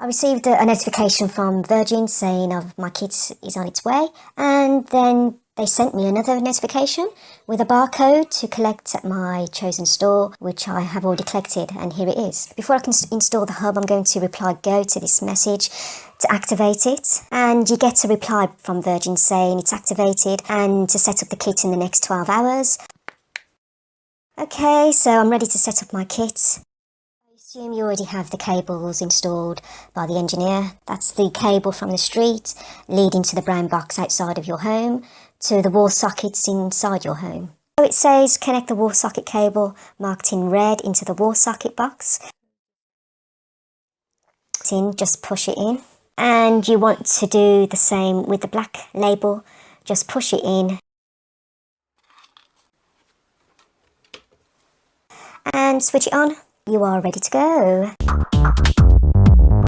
I received a notification from Virgin saying of my kit is on its way, and then they sent me another notification with a barcode to collect at my chosen store, which I have already collected, and here it is. Before I can install the hub, I'm going to reply go to this message to activate it, and you get a reply from Virgin saying it's activated and to set up the kit in the next 12 hours. Okay, so I'm ready to set up my kit. I assume you already have the cables installed by the engineer. That's the cable from the street leading to the brown box outside of your home to the wall sockets inside your home. So it says connect the wall socket cable marked in red into the wall socket box. Just push it in. And you want to do the same with the black label. Just push it in. And switch it on. You are ready to go.